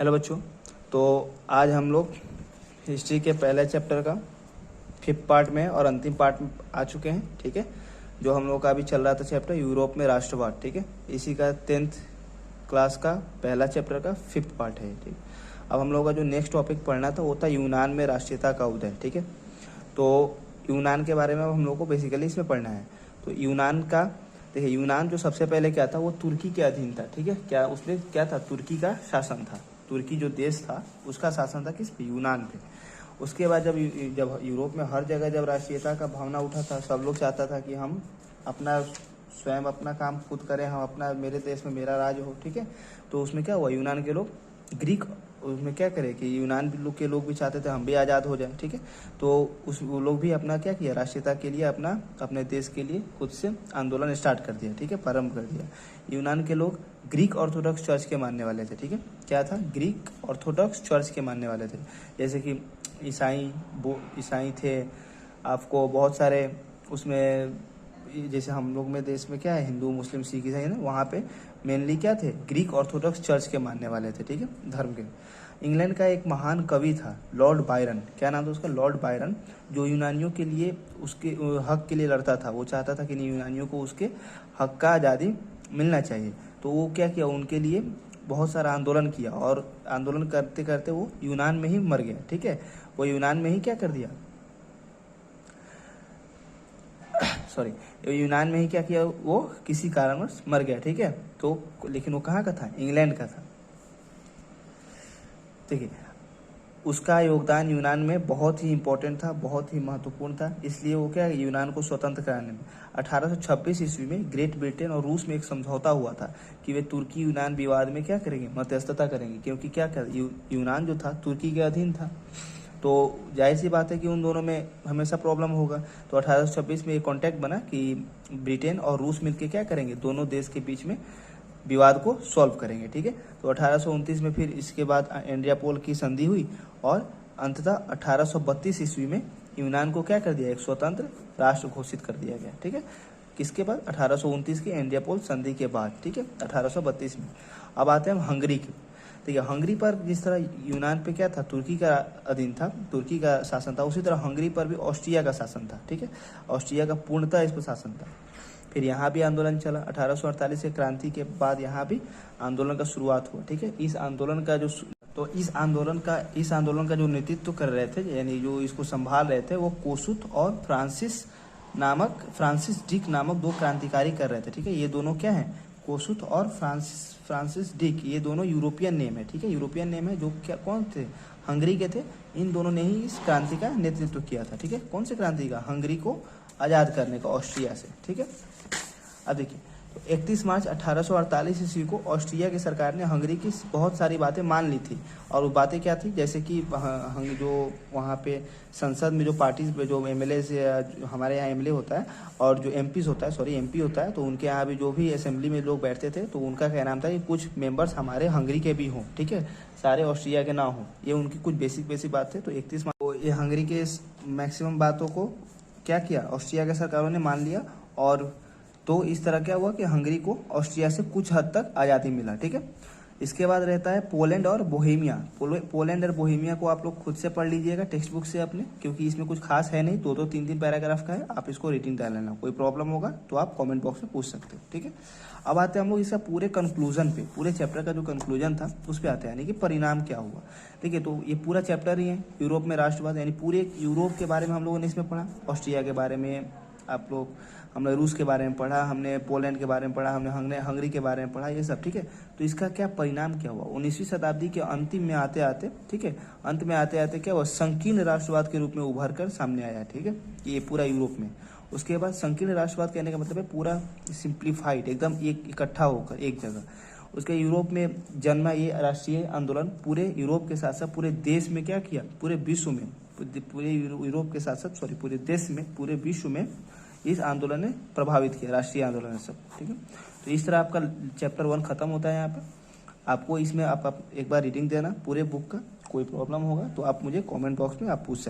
Hello बच्चों, तो आज हम लोग हिस्ट्री के पहले चैप्टर का 5th पार्ट में और अंतिम पार्ट में आ चुके हैं। ठीक है, जो हम लोग का अभी चल रहा था चैप्टर यूरोप में राष्ट्रवाद। ठीक है, इसी का 10th क्लास का पहला चैप्टर का 5th पार्ट है। ठीक, अब हम लोग का जो नेक्स्ट टॉपिक पढ़ना था वो था यूनान में राष्ट्रीयता का उदय। ठीक है, तो यूनान के बारे में अब हम लोग को बेसिकली इसमें पढ़ना है। तो यूनान का देखिए, यूनान जो सबसे पहले क्या था वो तुर्की के अधीन था। ठीक है, क्या उसमें क्या था, तुर्की का शासन था। तुर्की जो देश था उसका शासन था किस पे, यूनान पे। उसके बाद जब यूरोप में हर जगह जब राष्ट्रीयता का भावना उठा था, सब लोग चाहता था कि हम अपना स्वयं अपना काम खुद करें, हम अपना, मेरे देश में मेरा राज हो। ठीक है, तो उसमें क्या हुआ, यूनान के लोग ग्रीक उसमें क्या करे कि यूनान के लोग भी चाहते थे हम भी आज़ाद हो जाए। ठीक है, तो वो लोग भी अपना क्या किया, राष्ट्रीयता के लिए अपने देश के लिए खुद से आंदोलन स्टार्ट कर दिया। ठीक है, प्रारंभ कर दिया। यूनान के लोग ग्रीक ऑर्थोडॉक्स चर्च के मानने वाले थे। ठीक है, क्या था, ग्रीक ऑर्थोडॉक्स चर्च के मानने वाले थे। जैसे कि ईसाई थे, आपको बहुत सारे उसमें, जैसे हम लोग में देश में क्या है, हिंदू मुस्लिम सिख ईसाई है ना, वहाँ पे मेनली क्या थे, ग्रीक ऑर्थोडॉक्स चर्च के मानने वाले थे। ठीक है, धर्म के। इंग्लैंड का एक महान कवि था लॉर्ड बायरन, क्या नाम था उसका, लॉर्ड बायरन, जो यूनानियों के लिए उसके हक के लिए लड़ता था। वो चाहता था कि यूनानियों को उसके हक का आज़ादी मिलना चाहिए। तो वो क्या किया, उनके लिए बहुत सारा आंदोलन किया और आंदोलन करते करते वो यूनान में ही मर गया। ठीक है, वो यूनान में ही क्या कर दिया, सॉरी, यूनान में ही क्या किया, वो किसी कारणवश मर गया। ठीक है, तो लेकिन वो कहाँ का था, इंग्लैंड का था। देखिए, उसका योगदान यूनान में बहुत ही इम्पोर्टेंट था, बहुत ही महत्वपूर्ण था। इसलिए वो क्या, यूनान को स्वतंत्र कराने में 1826 ईस्वी में ग्रेट ब्रिटेन और रूस में एक समझौता हुआ था कि वे तुर्की यूनान विवाद में क्या करेंगे, मध्यस्थता करेंगे। क्योंकि क्या कर, यूनान जो था तुर्की के अधीन था, तो जाहिर सी बात है कि उन दोनों में हमेशा प्रॉब्लम होगा। तो 1826 में एक कॉन्टैक्ट बना कि ब्रिटेन और रूस मिलकर क्या करेंगे, दोनों देश के बीच में विवाद को सॉल्व करेंगे। ठीक है, तो 1829 में फिर इसके बाद एंड्रियापोल की संधि हुई और अंततः 1832 ईस्वी में यूनान को क्या कर दिया, एक स्वतंत्र राष्ट्र घोषित कर दिया गया। ठीक है, किसके बाद, 1829 की एंड्रियापोल संधि के बाद। ठीक है, 1832 में। अब आते हैं हम हंगरी के। ठीक है, हंगरी पर जिस तरह यूनान पे क्या था, तुर्की का अधीन था, तुर्की का शासन था, उसी तरह हंगरी पर भी ऑस्ट्रिया का शासन था। ठीक है, ऑस्ट्रिया का पूर्णतः इस पर शासन था। फिर यहाँ भी आंदोलन चला, 1848 के क्रांति के बाद यहाँ भी आंदोलन का शुरुआत हुआ। ठीक है, इस आंदोलन का इस आंदोलन का जो नेतृत्व कर रहे थे, यानी जो इसको संभाल रहे थे, वो कोसुत और फ्रांसिस डिक नामक दो क्रांतिकारी कर रहे थे। ठीक है, ये दोनों क्या है, कोसुत और फ्रांसिस डिक, ये दोनों यूरोपियन नेम है। ठीक है, यूरोपियन नेम है, जो क्या, कौन थे, हंगरी के थे। इन दोनों ने ही इस क्रांति का नेतृत्व किया था। ठीक है, कौन से क्रांति का, हंगरी को आज़ाद करने का ऑस्ट्रिया से। ठीक है, अब देखिए, तो 31 मार्च 1848 ईस्वी को ऑस्ट्रिया की सरकार ने हंगरी की बहुत सारी बातें मान ली थी। और वो बातें क्या थी, जैसे कि जो वहाँ पे संसद में जो पार्टीज में जो एमएलए हमारे यहाँ एमएलए होता है और जो एमपी होता है, तो उनके यहाँ भी जो भी असेंबली में लोग बैठते थे, तो उनका क्या नाम था कि कुछ मेंबर्स हमारे हंगरी के भी हों। ठीक है, सारे ऑस्ट्रिया के ना हों, ये उनकी कुछ बेसिक बात थे। तो 31 मार्च ये हंगरी के मैक्सिमम बातों को क्या किया, ऑस्ट्रिया के सरकारों ने मान लिया। और तो इस तरह क्या हुआ कि हंगरी को ऑस्ट्रिया से कुछ हद तक आज़ादी मिला। ठीक है, इसके बाद रहता है पोलैंड और बोहेमिया। पोलैंड और बोहेमिया को आप लोग खुद से पढ़ लीजिएगा टेक्स्ट बुक से अपने, क्योंकि इसमें कुछ खास है नहीं, 2-3 पैराग्राफ का है। आप इसको रेटिंग डाल लेना, कोई प्रॉब्लम होगा तो आप कमेंट बॉक्स में पूछ सकते हो। ठीक है, अब आते हैं हम लोग इसका पूरे कंक्लूजन पे, पूरे चैप्टर का जो कंक्लूजन था उस पर आते हैं, यानी कि परिणाम क्या हुआ। ठीक है, तो ये पूरा चैप्टर ही है यूरोप में राष्ट्रवाद, यानी पूरे यूरोप के बारे में हम लोगों ने इसमें पढ़ा। ऑस्ट्रिया के बारे में आप लोग, हमने रूस के बारे में पढ़ा, हमने पोलैंड के बारे में पढ़ा, हमने हंगरी के बारे में पढ़ा, ये सब। ठीक है, तो इसका क्या परिणाम क्या हुआ, 19वीं शताब्दी के अंतिम में आते आते, ठीक है, अंत में आते आते क्या हुआ, संकीर्ण राष्ट्रवाद के रूप में उभर कर सामने आया। ठीक है, ये पूरा यूरोप में। उसके बाद संकीर्ण राष्ट्रवाद कहने का मतलब है पूरा सिंप्लीफाइड, एकदम एक इकट्ठा होकर एक जगह। उसके यूरोप में जन्मा ये राष्ट्रीय आंदोलन पूरे यूरोप के साथ साथ पूरे देश में क्या किया, पूरे विश्व में, पूरे यूरोप के साथ साथ पूरे देश में, पूरे विश्व में इस आंदोलन ने प्रभावित किया, राष्ट्रीय आंदोलन सब। ठीक है, तो इस तरह आपका चैप्टर 1 खत्म होता है। यहाँ पे आपको इसमें आप एक बार रीडिंग देना पूरे बुक का, कोई प्रॉब्लम होगा तो आप मुझे कमेंट बॉक्स में आप पूछ सकते हैं।